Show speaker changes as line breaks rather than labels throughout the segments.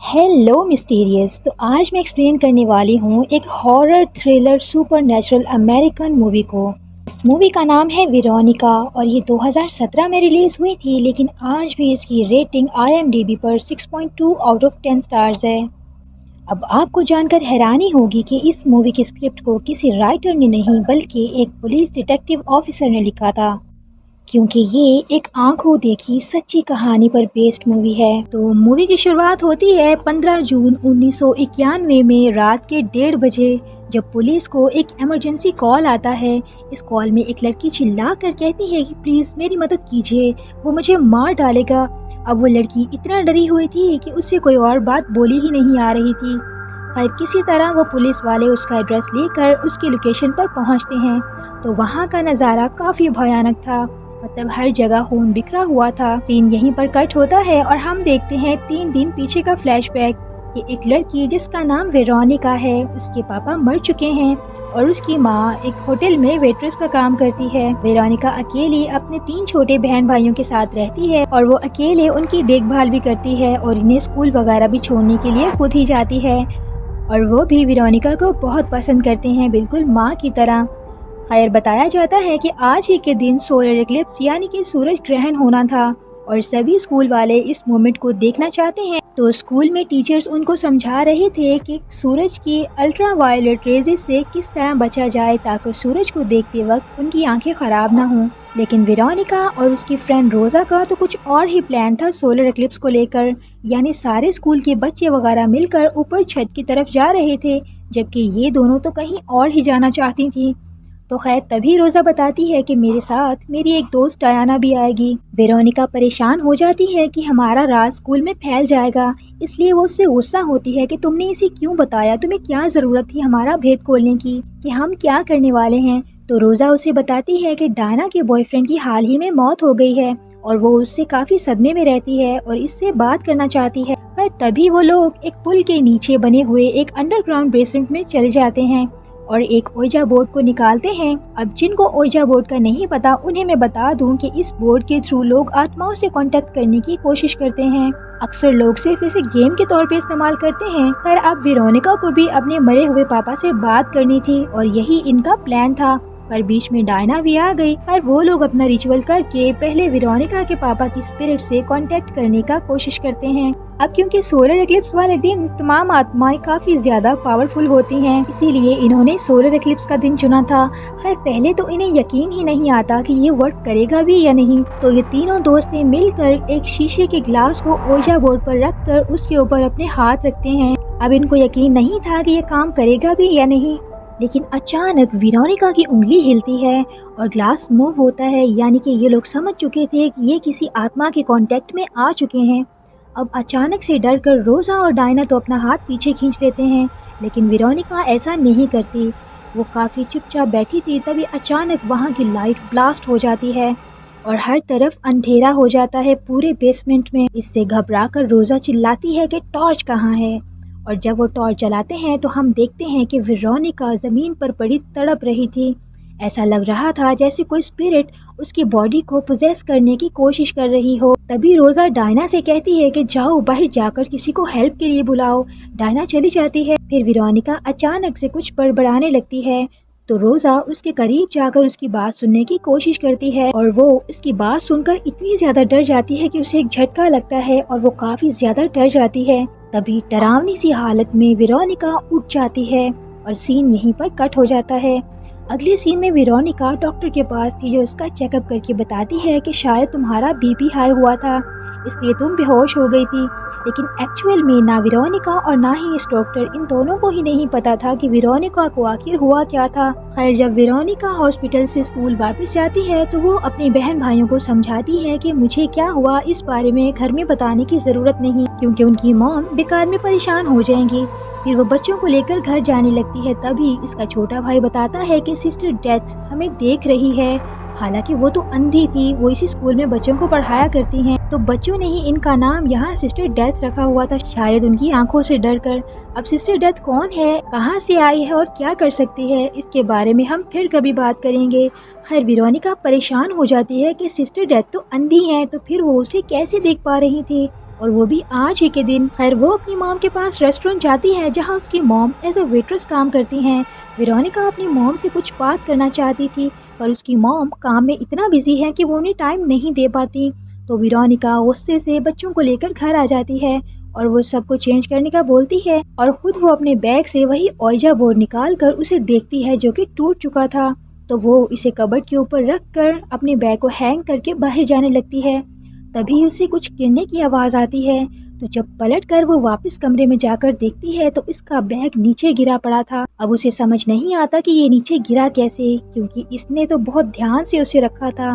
Hello mysterious. तो आज मैं एक्सप्लेन करने वाली हूँ एक horror thriller super natural American movie को। इस मूवी का नाम है वेरोनिका और ये 2017 में रिलीज़ हुई थी, लेकिन आज भी इसकी रेटिंग IMDb पर 6.2 आउट ऑफ 10 स्टार्स है। अब आपको जानकर हैरानी होगी कि इस मूवी की स्क्रिप्ट को किसी राइटर ने नहीं बल्कि एक पुलिस डिटेक्टिव ऑफिसर ने लिखा था, क्योंकि ये एक आंखों देखी सच्ची कहानी पर बेस्ड मूवी है। तो मूवी की शुरुआत होती है 15 जून 1991 में रात के 1:30 बजे, जब पुलिस को एक इमरजेंसी कॉल आता है। इस कॉल में एक लड़की चिल्ला कर कहती है कि प्लीज़ मेरी मदद कीजिए, वो मुझे मार डालेगा। अब वो लड़की इतना डरी हुई थी कि उससे कोई और बात बोली ही नहीं आ रही थी। खैर किसी तरह वो पुलिस वाले उसका एड्रेस लेकर उसकी लोकेशन पर पहुंचते हैं। तो वहाँ का नज़ारा काफ़ी भयानक था, मतलब हर जगह खून बिखरा हुआ था। सीन यहीं पर कट होता है और हम देखते हैं 3 दिन पीछे का फ्लैशबैक। ये एक लड़की जिसका नाम वेरोनिका है, उसके पापा मर चुके हैं और उसकी माँ एक होटल में वेट्रेस का काम करती है। वेरोनिका अकेली अपने 3 छोटे बहन भाइयों के साथ रहती है और वो अकेले उनकी देखभाल भी करती है और इन्हें स्कूल वगैरह भी छोड़ने के लिए खुद ही जाती है। और वो भी वेरोनिका को बहुत पसंद करते हैं, बिल्कुल माँ की तरह। खैर बताया जाता है कि आज ही के दिन सोलर इक्लिप्स यानी कि सूरज ग्रहण होना था और सभी स्कूल वाले इस मोमेंट को देखना चाहते हैं। तो स्कूल में टीचर्स उनको समझा रहे थे कि सूरज की अल्ट्रा वायलेट रेजेस से किस तरह बचा जाए ताकि सूरज को देखते वक्त उनकी आंखें खराब ना हों। लेकिन वेरोनिका और उसकी फ्रेंड रोजा का तो कुछ और ही प्लान था सोलर इक्लिप्स को लेकर, यानी सारे स्कूल के बच्चे वगैरह मिलकर ऊपर छत की तरफ जा रहे थे, जबकि ये दोनों तो कहीं और ही जाना चाहती थी। तो खैर तभी रोज़ा बताती है कि मेरे साथ मेरी एक दोस्त डायना भी आएगी। वेरोनिका परेशान हो जाती है कि हमारा राज स्कूल में फैल जाएगा, इसलिए वो उससे गुस्सा होती है कि तुमने इसे क्यों बताया, तुम्हें क्या ज़रूरत थी हमारा भेद खोलने की, कि हम क्या करने वाले हैं। तो रोज़ा उसे बताती है कि डायना के बॉयफ्रेंड की हाल ही में मौत हो गई है और वो उससे काफ़ी सदमे में रहती है और इससे बात करना चाहती है। पर तभी वो लोग एक पुल के नीचे बने हुए एक अंडरग्राउंड बेसमेंट में चले जाते हैं और एक ओइजा बोर्ड को निकालते हैं। अब जिनको ओइजा बोर्ड का नहीं पता उन्हें मैं बता दूं कि इस बोर्ड के थ्रू लोग आत्माओं से कांटेक्ट करने की कोशिश करते हैं। अक्सर लोग सिर्फ इसे गेम के तौर पे इस्तेमाल करते हैं, पर अब वेरोनिका को भी अपने मरे हुए पापा से बात करनी थी और यही इनका प्लान था। पर बीच में डायना भी आ गई और वो लोग अपना रिचुअल करके पहले वेरोनिका के पापा की स्पिरिट से कांटेक्ट करने का कोशिश करते हैं। अब क्योंकि सोलर इक्लिप्स वाले दिन तमाम आत्माएं काफी ज्यादा पावरफुल होती हैं, इसीलिए इन्होंने सोलर इक्लिप्स का दिन चुना था। खैर पहले तो इन्हें यकीन ही नहीं आता कि ये वर्क करेगा भी या नहीं। तो ये तीनों दोस्तें मिलकर एक शीशे के ग्लास को ओइजा बोर्ड पर रखकर उसके ऊपर अपने हाथ रखते हैं। अब इनको यकीन नहीं था कि ये काम करेगा भी या नहीं, लेकिन अचानक वेरोनिका की उंगली हिलती है और ग्लास मूव होता है, यानी कि ये लोग समझ चुके थे कि ये किसी आत्मा के कांटेक्ट में आ चुके हैं। अब अचानक से डर कर रोज़ा और डायना तो अपना हाथ पीछे खींच लेते हैं, लेकिन वेरोनिका ऐसा नहीं करती। वो काफ़ी चुपचाप बैठी थी, तभी अचानक वहाँ की लाइट ब्लास्ट हो जाती है और हर तरफ अंधेरा हो जाता है पूरे बेसमेंट में। इससे घबराकर रोज़ा चिल्लाती है कि टॉर्च कहाँ है, और जब वो टॉर्च जलाते हैं तो हम देखते हैं कि वेरोनिका ज़मीन पर पड़ी तड़प रही थी। ऐसा लग रहा था जैसे कोई स्पिरिट उसकी बॉडी को पोजेस करने की कोशिश कर रही हो। तभी रोज़ा डायना से कहती है कि जाओ बाहर जाकर किसी को हेल्प के लिए बुलाओ। डायना चली जाती है। फिर वेरोनिका अचानक से कुछ बड़बड़ाने लगती है, तो रोज़ा उसके करीब जाकर उसकी बात सुनने की कोशिश करती है और वो उसकी बात सुनकर इतनी ज़्यादा डर जाती है कि उसे एक झटका लगता है और वो काफ़ी ज़्यादा डर जाती है। तभी डरावनी सी हालत में वेरोनिका उठ जाती है और सीन यहीं पर कट हो जाता है। अगले सीन में वेरोनिका डॉक्टर के पास थी, जो उसका चेकअप करके बताती है कि शायद तुम्हारा बीपी हाई हुआ था, इसलिए तुम बेहोश हो गई थी। लेकिन एक्चुअल में ना वेरोनिका और ना ही इस डॉक्टर, इन दोनों को ही नहीं पता था कि वेरोनिका को आखिर हुआ क्या था। खैर जब वेरोनिका हॉस्पिटल से स्कूल वापस जाती है तो वो अपने बहन भाइयों को समझाती है कि मुझे क्या हुआ इस बारे में घर में बताने की जरूरत नहीं, क्योंकि उनकी मॉम बेकार में परेशान हो जाएंगी। फिर वो बच्चों को लेकर घर जाने लगती है। तभी इसका छोटा भाई बताता है कि सिस्टर डेथ हमें देख रही है। हालांकि वो तो अंधी थी, वो इसी स्कूल में बच्चों को पढ़ाया करती हैं, तो बच्चों ने ही इनका नाम यहाँ सिस्टर डेथ रखा हुआ था, शायद उनकी आंखों से डर कर। अब सिस्टर डेथ कौन है, कहाँ से आई है और क्या कर सकती है, इसके बारे में हम फिर कभी बात करेंगे। खैर वेरोनिका परेशान हो जाती है कि सिस्टर डेथ तो अंधी है, तो फिर वो उसे कैसे देख पा रही थी और वो भी आज ही के दिन। खैर वो अपनी मॉम के पास रेस्टोरेंट जाती है जहाँ उसकी मॉम एज अ वेट्रेस काम करती हैं। वेरोनिका अपनी मॉम से कुछ बात करना चाहती थी पर उसकी मॉम काम में इतना बिजी है कि वो उन्हें टाइम नहीं दे पाती। तो वेरोनिका गुस्से से बच्चों को लेकर घर आ जाती है और वो सबको चेंज करने का बोलती है और खुद वो अपने बैग से वही ओइजा बोर्ड निकाल कर उसे देखती है जो कि टूट चुका था। तो वो इसे कबर्ड के ऊपर रख कर अपने बैग को हैंग करके बाहर जाने लगती है। तभी उसे कुछ गिरने की आवाज़ आती है। तो जब पलट कर वो वापस कमरे में जाकर देखती है तो इसका बैग नीचे गिरा पड़ा था। अब उसे समझ नहीं आता कि ये नीचे गिरा कैसे, क्योंकि इसने तो बहुत ध्यान से उसे रखा था।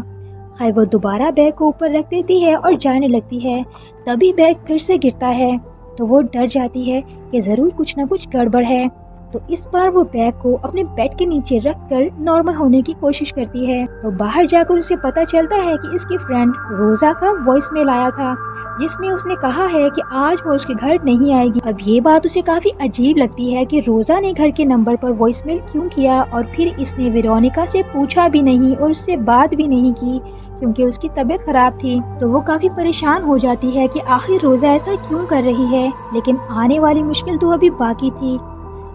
खैर वो दोबारा बैग को ऊपर रख देती है और जाने लगती है। तभी बैग फिर से गिरता है तो वो डर जाती है कि ज़रूर कुछ न कुछ गड़बड़ है। तो इस बार वो बैग को अपने बेड के नीचे रखकर नॉर्मल होने की कोशिश करती है। तो बाहर जाकर उसे पता चलता है कि इसकी फ्रेंड रोजा का वॉइस मेल आया था जिसमें उसने कहा है कि आज वो उसके घर नहीं आएगी। अब ये बात उसे काफी अजीब लगती है कि रोजा ने घर के नंबर पर वॉइस मेल क्यों किया और फिर इसने वेरोनिका से पूछा भी नहीं और उससे बात भी नहीं की क्योंकि उसकी तबीयत खराब थी। तो वो काफी परेशान हो जाती है कि आखिर रोजा ऐसा क्यों कर रही है, लेकिन आने वाली मुश्किल तो अभी बाकी थी।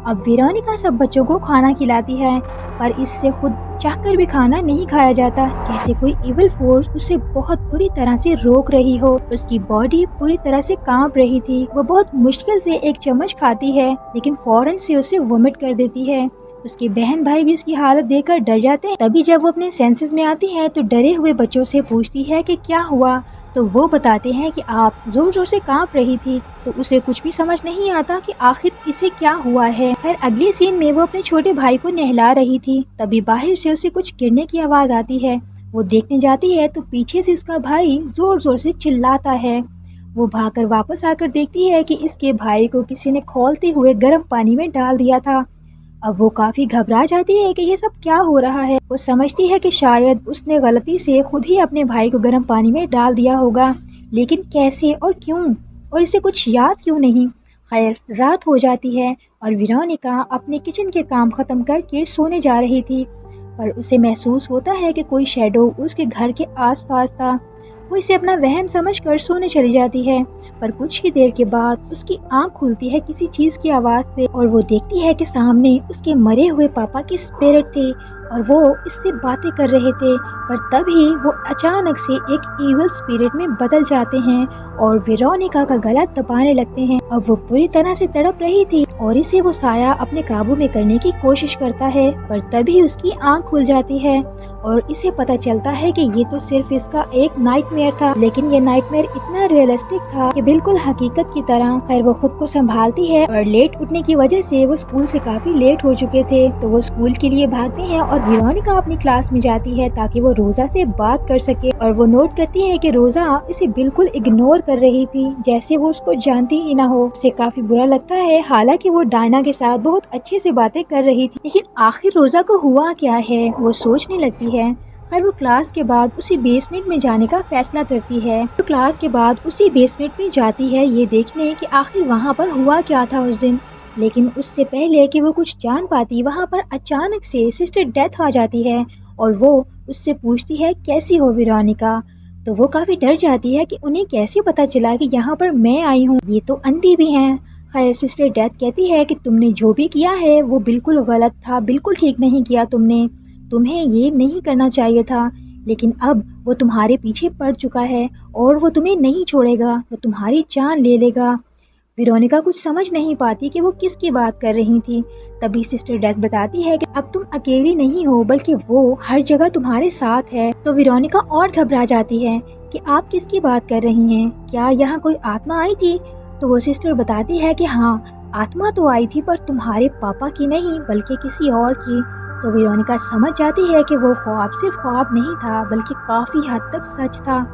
अब वेरोनिका सब बच्चों को खाना खिलाती है पर इससे खुद चाहकर भी खाना नहीं खाया जाता, जैसे कोई इविल फोर्स उसे बहुत बुरी तरह से रोक रही हो। उसकी बॉडी पूरी तरह से कांप रही थी। वो बहुत मुश्किल से एक चम्मच खाती है लेकिन फौरन से उसे वोमिट कर देती है। उसके बहन भाई भी उसकी हालत देखकर डर जाते हैं। तभी जब वो अपने सेंसेस में आती है तो डरे हुए बच्चों से पूछती है कि क्या हुआ। तो वो बताते हैं कि आप जोर जोर से कांप रही थी। तो उसे कुछ भी समझ नहीं आता कि आखिर इसे क्या हुआ है। फिर अगले सीन में वो अपने छोटे भाई को नहला रही थी। तभी बाहर से उसे कुछ गिरने की आवाज़ आती है। वो देखने जाती है तो पीछे से उसका भाई जोर जोर से चिल्लाता है। वो भागकर वापस आकर देखती है कि इसके भाई को किसी ने खौलते हुए गर्म पानी में डाल दिया था। अब वो काफी घबरा जाती है कि ये सब क्या हो रहा है। वो समझती है कि शायद उसने गलती से खुद ही अपने भाई को गर्म पानी में डाल दिया होगा, लेकिन कैसे और क्यों, और इसे कुछ याद क्यों नहीं। खैर रात हो जाती है और वेरोनिका अपने किचन के काम खत्म करके सोने जा रही थी पर उसे महसूस होता है कि कोई शैडो उसके घर के आसपास था। वो इसे अपना वहम समझकर सोने चली जाती है पर कुछ ही देर के बाद उसकी आंख खुलती है किसी चीज की आवाज से और वो देखती है कि सामने उसके मरे हुए पापा की स्पिरिट थे और वो इससे बातें कर रहे थे। पर तभी वो अचानक से एक इविल स्पिरिट में बदल जाते हैं और वेरोनिका का गला दबाने लगते हैं। अब वो पूरी तरह से तड़प रही थी और इसे वो साया अपने काबू में करने की कोशिश करता है पर तभी उसकी आंख खुल जाती है और इसे पता चलता है कि ये तो सिर्फ इसका एक नाइटमेयर था, लेकिन ये नाइटमेयर इतना रियलिस्टिक था कि बिल्कुल हकीकत की तरह। खैर वो खुद को संभालती है और लेट उठने की वजह से वो स्कूल से काफी लेट हो चुके थे तो वो स्कूल के लिए भागते हैं और वेरोनिका अपनी क्लास में जाती है ताकि वो रोजा से बात कर सके। और वो नोट करती है कि रोजा इसे बिल्कुल इग्नोर कर रही थी, जैसे वो उसको जानती ही ना हो। उसे काफी बुरा लगता है, हालांकि वो डायना के साथ बहुत अच्छे से बातें कर रही थी। लेकिन आखिर रोजा को हुआ क्या है, वो सोचने लगती है। खैर वो क्लास के बाद उसी बेसमेंट में जाने का फैसला करती है। तो क्लास के बाद उसी बेसमेंट में जाती है ये देखने कि आखिर वहाँ पर हुआ क्या था उस दिन। लेकिन उससे पहले कि वो कुछ जान पाती, वहाँ पर अचानक से सिस्टर डेथ आ जाती है और वो उससे पूछती है कैसी हो वेरोनिका। तो वो काफी डर जाती है कि उन्हें कैसे पता चला कि यहाँ पर मैं आई हूँ, ये तो अंधी भी हैं। खैर सिस्टर डेथ कहती है कि तुमने जो भी किया है वो बिल्कुल गलत था, बिल्कुल ठीक नहीं किया तुमने, तुम्हें ये नहीं करना चाहिए था, लेकिन अब वो तुम्हारे पीछे पड़ चुका है और वो तुम्हें नहीं छोड़ेगा, वो तुम्हारी जान ले लेगा। वेरोनिका कुछ समझ नहीं पाती कि वो किसकी बात कर रही थी। तभी सिस्टर डेथ बताती है कि अब तुम अकेली नहीं हो बल्कि वो हर जगह तुम्हारे साथ है। तो वेरोनिका और घबरा जाती है कि आप किसकी बात कर रही हैं, क्या यहाँ कोई आत्मा आई थी। तो वो सिस्टर बताती है कि हाँ आत्मा तो आई थी पर तुम्हारे पापा की नहीं बल्कि किसी और की। तो वेरोनिका समझ जाती है कि वो ख्वाब सिर्फ ख्वाब नहीं था बल्कि काफी हद तक सच था।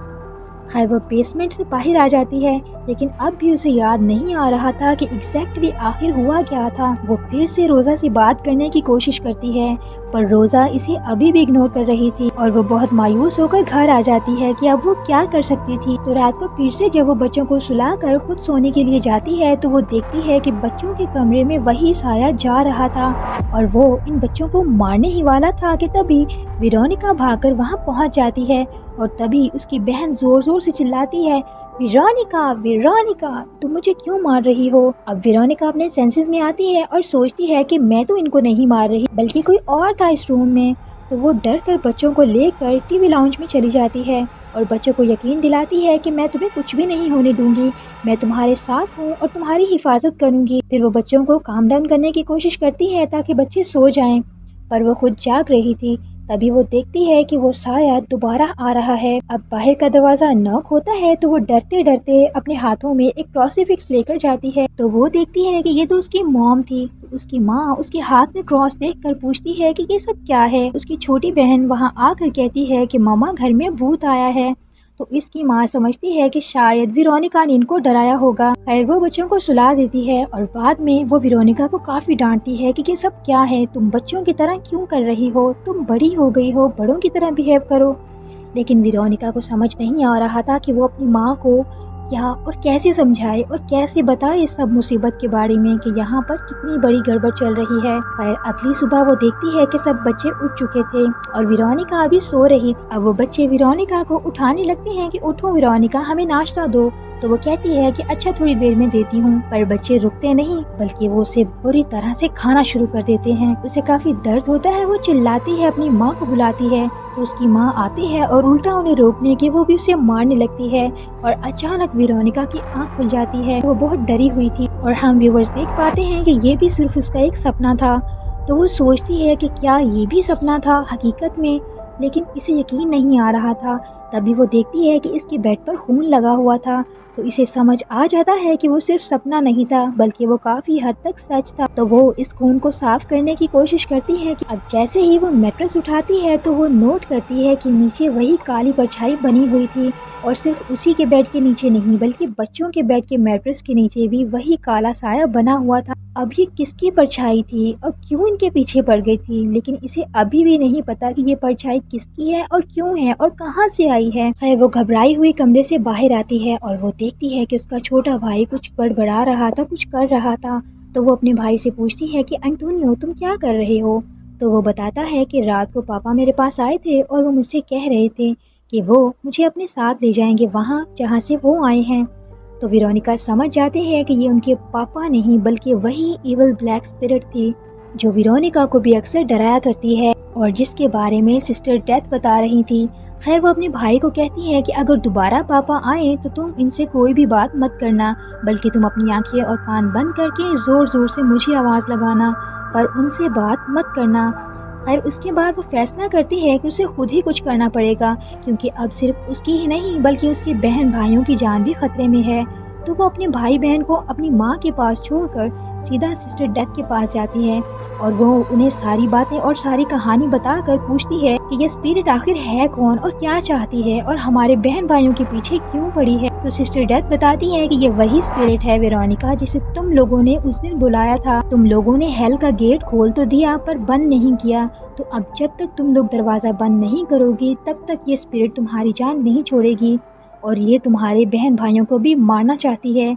खैर वो बेसमेंट से बाहर आ जाती है लेकिन अब भी उसे याद नहीं आ रहा था कि एग्जैक्टली आखिर हुआ क्या था। वो फिर से रोजा से बात करने की कोशिश करती है पर रोजा इसे अभी भी इग्नोर कर रही थी और वो बहुत मायूस होकर घर आ जाती है कि अब वो क्या कर सकती थी। तो रात को फिर से जब वो बच्चों को सुलाकर खुद सोने के लिए जाती है तो वो देखती है कि बच्चों के कमरे में वही साया जा रहा था और वो इन बच्चों को मारने ही वाला था कि तभी वेरोनिका भागकर वहाँ पहुँच जाती है और तभी उसकी बहन जोर जोर से चिल्लाती है वेरोनिका, वेरोनिका, तुम मुझे क्यों मार रही हो? अब वेरोनिका अपने सेंसेस में आती है और सोचती है कि मैं तो इनको नहीं मार रही बल्कि कोई और था इस रूम में। तो वो डर कर बच्चों को लेकर टीवी लाउंज में चली जाती है और बच्चों को यकीन दिलाती है कि मैं तुम्हें कुछ भी नहीं होने दूंगी, मैं तुम्हारे साथ हूँ और तुम्हारी हिफाजत करूंगी। फिर वो बच्चों को काम डाउन करने की कोशिश करती है ताकि बच्चे सो जाएं, पर वो खुद जाग रही थी। तभी वो देखती है कि वो साया दोबारा आ रहा है। अब बाहर का दरवाजा नॉक होता है तो वो डरते डरते अपने हाथों में एक क्रॉसीफिक्स लेकर जाती है। तो वो देखती है कि ये तो उसकी मॉम थी। तो उसकी माँ उसके हाथ में क्रॉस देखकर पूछती है कि ये सब क्या है। उसकी छोटी बहन वहाँ आकर कहती है कि मामा घर में भूत आया है। तो इसकी माँ समझती है कि शायद वेरोनिका ने इनको डराया होगा। खैर वो बच्चों को सुला देती है और बाद में वो वेरोनिका को काफी डांटती है कि ये सब क्या है, तुम बच्चों की तरह क्यों कर रही हो, तुम बड़ी हो गई हो, बड़ों की तरह बिहेव करो। लेकिन वेरोनिका को समझ नहीं आ रहा था कि वो अपनी माँ को क्या और कैसे समझाए और कैसे बताए इस सब मुसीबत के बारे में कि यहाँ पर कितनी बड़ी गड़बड़ चल रही है। खैर अगली सुबह वो देखती है कि सब बच्चे उठ चुके थे और वेरोनिका अभी सो रही थी। अब वो बच्चे वेरोनिका को उठाने लगते हैं कि उठो वेरोनिका, हमें नाश्ता दो। तो वो कहती है कि अच्छा थोड़ी देर में देती हूँ, पर बच्चे रुकते नहीं बल्कि वो उसे बुरी तरह से खाना शुरू कर देते हैं। उसे काफी दर्द होता है, वो चिल्लाती है, अपनी माँ को बुलाती है। तो उसकी माँ आती है और उल्टा उन्हें रोकने के वो भी उसे मारने लगती है और अचानक वेरोनिका की आंख खुल जाती है। वो बहुत डरी हुई थी और हम व्यूवर्स देख पाते हैं कि ये भी सिर्फ उसका एक सपना था। तो वो सोचती है कि क्या ये भी सपना था हकीकत में, लेकिन इसे यकीन नहीं आ रहा था। तभी वो देखती है कि इसके बेड पर खून लगा हुआ था। तो इसे समझ आ जाता है कि वो सिर्फ सपना नहीं था बल्कि वो काफी हद तक सच था। तो वो इस खून को साफ करने की कोशिश करती है कि अब जैसे ही वो मैट्रेस उठाती है तो वो नोट करती है कि नीचे वही काली परछाई बनी हुई थी और सिर्फ उसी के बेड के नीचे नहीं बल्कि बच्चों के बेड के मैट्रेस के नीचे भी वही काला साया बना हुआ था। अब ये किसकी परछाई थी और क्यों इनके पीछे पड़ गई थी, लेकिन इसे अभी भी नहीं पता कि ये परछाई किसकी है और क्यों है और कहां से आई है। खैर वो घबराई हुई कमरे से बाहर आती है और वो देखती है कि उसका छोटा भाई कुछ बड़बड़ा रहा था, कुछ कर रहा था। तो वो अपने भाई से पूछती है कि अंटोनियो तुम क्या कर रहे हो। तो वो बताता है कि रात को पापा मेरे पास आए थे और वो मुझसे कह रहे थे कि वो मुझे अपने साथ ले जाएंगे वहाँ जहाँ से वो आए हैं। तो वेरोनिका समझ जाते हैं कि ये उनके पापा नहीं बल्कि वही इविल ब्लैक स्पिरिट थी जो वेरोनिका को भी अक्सर डराया करती है और जिसके बारे में सिस्टर डेथ बता रही थी। खैर वो अपने भाई को कहती है कि अगर दोबारा पापा आए तो तुम इनसे कोई भी बात मत करना बल्कि तुम अपनी आंखें और कान बंद करके जोर जोर से मुझे आवाज़ लगाना, पर उनसे बात मत करना। खैर उसके बाद वो फैसला करती है कि उसे खुद ही कुछ करना पड़ेगा क्योंकि अब सिर्फ उसकी ही नहीं बल्कि उसके बहन भाइयों की जान भी खतरे में है। तो वो अपने भाई बहन को अपनी माँ के पास छोड़कर सीधा सिस्टर डेथ के पास जाती है और वो उन्हें सारी बातें और सारी कहानी बताकर पूछती है कि ये स्पिरिट आखिर है कौन और क्या चाहती है और हमारे बहन भाइयों के पीछे क्यों पड़ी है। तो सिस्टर डेथ बताती है कि ये वही स्पिरिट है वेरोनिका जिसे तुम लोगों ने उस दिन बुलाया था। तुम लोगों ने हेल का गेट खोल तो दिया पर बंद नहीं किया, तो अब जब तक तुम लोग दरवाजा बंद नहीं करोगी तब तक ये स्पिरिट तुम्हारी जान नहीं छोड़ेगी और ये तुम्हारे बहन भाइयों को भी मारना चाहती है,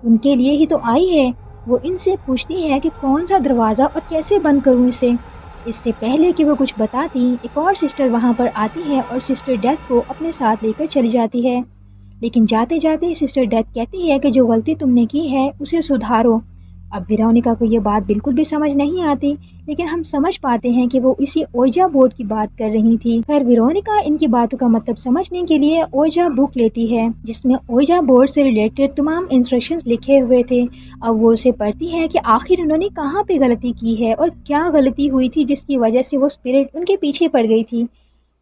उनके लिए ही तो आई है। वो इनसे पूछती है कि कौन सा दरवाज़ा और कैसे बंद करूं इसे। इससे पहले कि वो कुछ बताती एक और सिस्टर वहां पर आती है और सिस्टर डेथ को अपने साथ लेकर चली जाती है। लेकिन जाते जाते सिस्टर डेथ कहती है कि जो गलती तुमने की है उसे सुधारो। अब वेरोनिका को ये बात बिल्कुल भी समझ नहीं आती लेकिन हम समझ पाते हैं कि वो इसी ओजा बोर्ड की बात कर रही थी। खैर वेरोनिका इनकी बातों का मतलब समझने के लिए ओजा बुक लेती है जिसमें ओजा बोर्ड से रिलेटेड तमाम इंस्ट्रक्शंस लिखे हुए थे। अब वो उसे पढ़ती है कि आखिर उन्होंने कहाँ पे गलती की है और क्या गलती हुई थी जिसकी वजह से वो स्पिरिट उनके पीछे पड़ गई थी।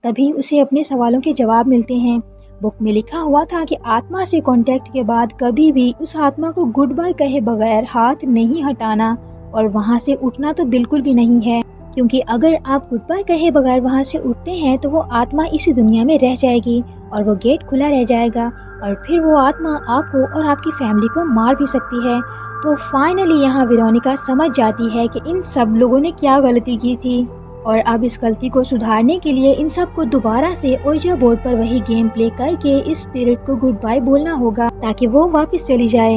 तभी उसे अपने सवालों के जवाब मिलते हैं। बुक में लिखा हुआ था कि आत्मा से कांटेक्ट के बाद कभी भी उस आत्मा को गुड बाय कहे बगैर हाथ नहीं हटाना और वहां से उठना तो बिल्कुल भी नहीं है, क्योंकि अगर आप गुड बाय कहे बगैर वहां से उठते हैं तो वो आत्मा इसी दुनिया में रह जाएगी और वो गेट खुला रह जाएगा और फिर वो आत्मा आपको और आपकी फैमिली को मार भी सकती है। तो फाइनली यहाँ वेरोनिका समझ जाती है कि इन सब लोगों ने क्या गलती की थी और अब इस गलती को सुधारने के लिए इन सब को दोबारा से ओजा बोर्ड पर वही गेम प्ले करके इस स्पिरिट को गुड बाय बोलना होगा ताकि वो वापस चली जाए।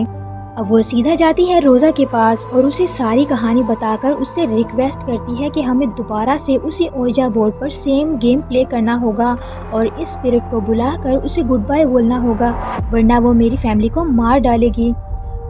अब वो सीधा जाती है रोज़ा के पास और उसे सारी कहानी बताकर उससे रिक्वेस्ट करती है कि हमें दोबारा से उसी ओइजा बोर्ड पर सेम गेम प्ले करना होगा और इस स्पिरिट को बुलाकर उसे गुड बाय बोलना होगा, वरना वो मेरी फैमिली को मार डालेगी।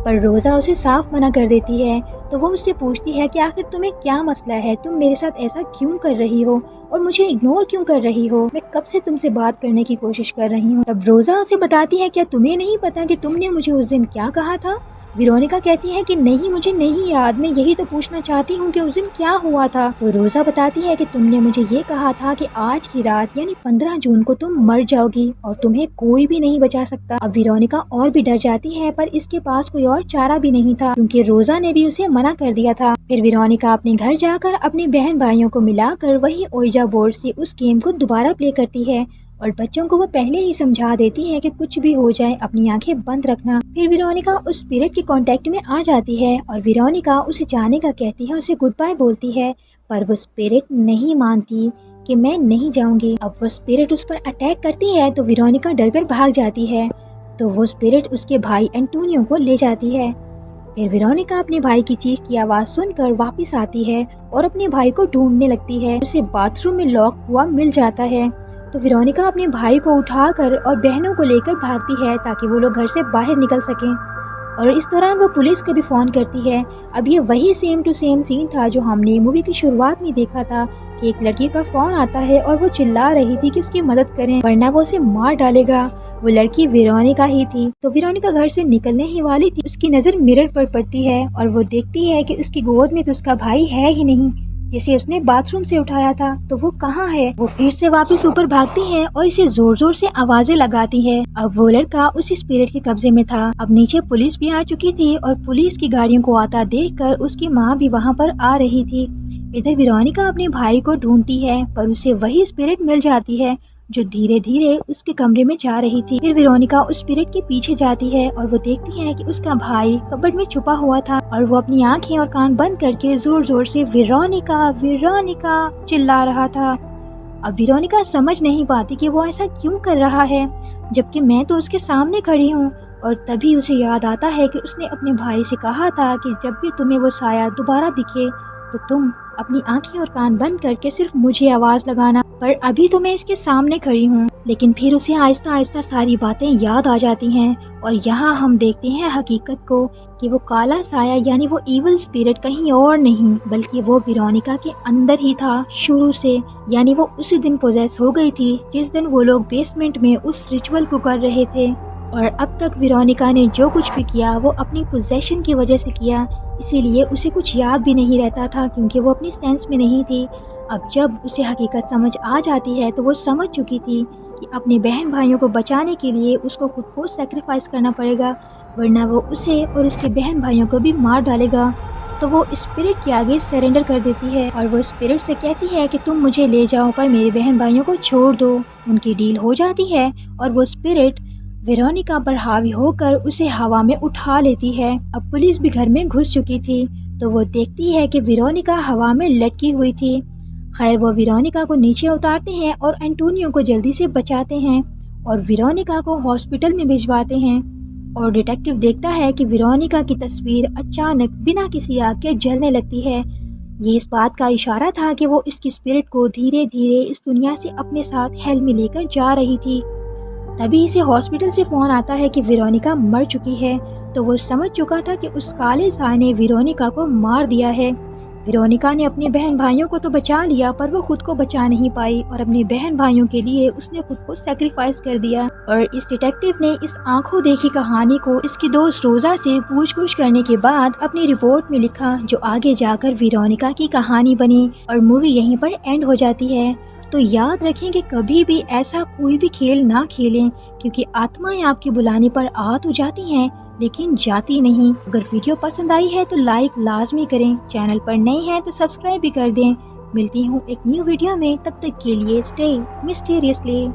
पर रोज़ा उसे साफ मना कर देती है। तो वो उससे पूछती है कि आखिर तुम्हें क्या मसला है, तुम मेरे साथ ऐसा क्यों कर रही हो और मुझे इग्नोर क्यों कर रही हो, मैं कब से तुमसे बात करने की कोशिश कर रही हूँ। तब रोज़ा उसे बताती है, क्या तुम्हें नहीं पता कि तुमने मुझे उस दिन क्या कहा था। वेरोनिका कहती है कि नहीं, मुझे नहीं याद, मैं यही तो पूछना चाहती हूँ कि उस दिन क्या हुआ था। तो रोज़ा बताती है कि तुमने मुझे ये कहा था कि आज की रात यानी 15 जून को तुम मर जाओगी और तुम्हें कोई भी नहीं बचा सकता। अब वेरोनिका और भी डर जाती है, पर इसके पास कोई और चारा भी नहीं था क्योंकि रोज़ा ने भी उसे मना कर दिया था। फिर वेरोनिका अपने घर जाकर अपने बहन भाइयों को मिलाकर वही ओइजा बोर्ड से उस गेम को दोबारा प्ले करती है और बच्चों को वो पहले ही समझा देती है कि कुछ भी हो जाए अपनी आंखें बंद रखना। फिर वेरोनिका उस स्पिरिट के कांटेक्ट में आ जाती है और वेरोनिका उसे जाने का कहती है, उसे गुड बाय बोलती है, पर वो स्पिरिट नहीं मानती कि मैं नहीं जाऊंगी। अब वो स्पिरिट उस पर अटैक करती है तो वेरोनिका डरकर भाग जाती है। तो वो स्पिरिट उसके भाई एंटोनियो को ले जाती है। फिर वेरोनिका अपने भाई की चीख की आवाज़ सुनकर वापस आती है और अपने भाई को ढूंढने लगती है। उसे बाथरूम में लॉक हुआ मिल जाता है। तो वेरोनिका अपने भाई को उठाकर और बहनों को लेकर भागती है ताकि वो लोग घर से बाहर निकल सकें। और इस दौरान वो पुलिस को भी फ़ोन करती है। अब ये वही सेम टू सेम सीन था जो हमने मूवी की शुरुआत में देखा था कि एक लड़की का फ़ोन आता है और वो चिल्ला रही थी कि उसकी मदद करें वरना वो उसे मार डालेगा। वो लड़की वेरोनिका ही थी। तो वेरोनिका घर से निकलने ही वाली थी, उसकी नज़र मिरर पर पड़ती है और वो देखती है कि उसकी गोद में तो उसका भाई है ही नहीं जिसे उसने बाथरूम से उठाया था। तो वो कहाँ है। वो फिर से वापस ऊपर भागती है और इसे जोर जोर से आवाजें लगाती है। अब वो लड़का उस स्पिरिट के कब्जे में था। अब नीचे पुलिस भी आ चुकी थी और पुलिस की गाड़ियों को आता देखकर उसकी माँ भी वहाँ पर आ रही थी। इधर वेरोनिका अपने भाई को ढूंढती है पर उसे वही स्पिरिट मिल जाती है जो धीरे धीरे उसके कमरे में जा रही थी। फिर वेरोनिका उस स्पिरिट के पीछे जाती है और वो देखती है कि उसका भाई कबर्ड में छुपा हुआ था और वो अपनी आंखें और कान बंद करके जोर जोर से वेरोनिका वेरोनिका चिल्ला रहा था। अब वेरोनिका समझ नहीं पाती कि वो ऐसा क्यों कर रहा है जबकि मैं तो उसके सामने खड़ी हूँ। और तभी उसे याद आता है कि उसने अपने भाई से कहा था कि जब भी तुम्हें वो साया दोबारा दिखे तो तुम अपनी आंखें और कान बंद करके सिर्फ मुझे आवाज लगाना, पर अभी तो मैं इसके सामने खड़ी हूँ। लेकिन फिर उसे आहिस्ता आहिस्ता सारी बातें याद आ जाती हैं और यहाँ हम देखते हैं हकीकत को कि वो काला साया यानी वो इविल स्पिरिट कहीं और नहीं बल्कि वो वेरोनिका के अंदर ही था शुरू से। यानी वो उसी दिन पोजेस हो गई थी जिस दिन वो लोग बेसमेंट में उस रिचुअल को कर रहे थे। और अब तक वेरोनिका ने जो कुछ भी किया वो अपनी पोजेशन की वजह से किया, इसीलिए उसे कुछ याद भी नहीं रहता था क्योंकि वो अपनी सेंस में नहीं थी। अब जब उसे हकीकत समझ आ जाती है तो वो समझ चुकी थी कि अपने बहन भाइयों को बचाने के लिए उसको खुद को सैक्रिफाइस करना पड़ेगा वरना वो उसे और उसके बहन भाइयों को भी मार डालेगा। तो वो स्पिरिट के आगे सरेंडर कर देती है और वो स्पिरिट से कहती है कि तुम मुझे ले जाओ पर मेरे बहन भाइयों को छोड़ दो। उनकी डील हो जाती है और वो स्पिरिट वेरोनिका पर हावी होकर उसे हवा में उठा लेती है। अब पुलिस भी घर में घुस चुकी थी तो वो देखती है कि वेरोनिका हवा में लटकी हुई थी। खैर वो वेरोनिका को नीचे उतारते हैं और एंटोनियो को जल्दी से बचाते हैं और वेरोनिका को हॉस्पिटल में भिजवाते हैं। और डिटेक्टिव देखता है कि वेरोनिका की तस्वीर अचानक बिना किसी आग के जलने लगती है। ये इस बात का इशारा था कि वो इसकी स्पिरिट को धीरे धीरे इस दुनिया से अपने साथ हेल में लेकर जा रही थी। तभी इसे हॉस्पिटल से फोन आता है कि वेरोनिका मर चुकी है। तो वो समझ चुका था कि उस काले साए ने वेरोनिका को मार दिया है। वेरोनिका ने अपने बहन भाइयों को तो बचा लिया पर वो खुद को बचा नहीं पाई और अपने बहन भाइयों के लिए उसने खुद को सैक्रिफाइस कर दिया। और इस डिटेक्टिव ने इस आंखों देखी कहानी को इसकी दोस्त रोजा से पूछ-गछ करने के बाद अपनी रिपोर्ट में लिखा जो आगे जाकर वेरोनिका की कहानी बनी और मूवी यहीं पर एंड हो जाती है। तो याद रखें कि कभी भी ऐसा कोई भी खेल ना खेलें क्योंकि आत्माएं आपके बुलाने पर आ तो जाती हैं लेकिन जाती नहीं। अगर वीडियो पसंद आई है तो लाइक लाजमी करें, चैनल पर नए हैं तो सब्सक्राइब भी कर दें। मिलती हूँ एक न्यू वीडियो में, तब तक के लिए स्टे मिस्टीरियसली।